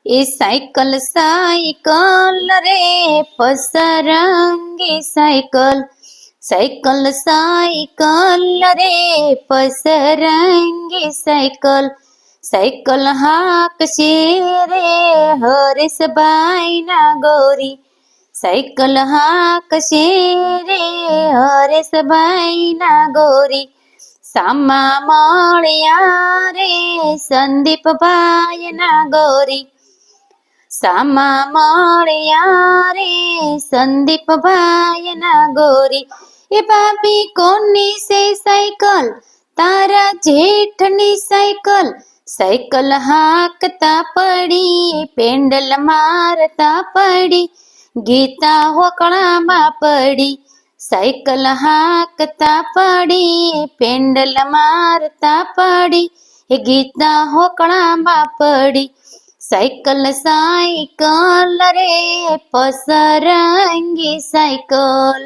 એ cycle cycle રે પસરંગી cycle, cycle cycle રે પસરંગી cycle, cycle હાંકશે રે હરેશભાઈ ના ગોરી, સાયકલ હાંકશે રે હરેશભાઈ ના ગોરી, સામા મળ્યા રે સંદીપભાઈ ના ગોરી, સામા મળ્યા રે સંદીપભાઈ ના ગોરી, એ ભાભી કોની છે સાયકલ, તારા જેઠની સાયકલ, સાયકલ હાંકતા પડી પેન્ડલ મારતા પડી, ગીતા હોકળામાં પડી, સાયકલ હાંકતા પડી પેન્ડલ મારતા પડી, એ ગીતા હોકળામાં પડી, સાયકલ સાયકલ રે પસરંગી સાયકલ।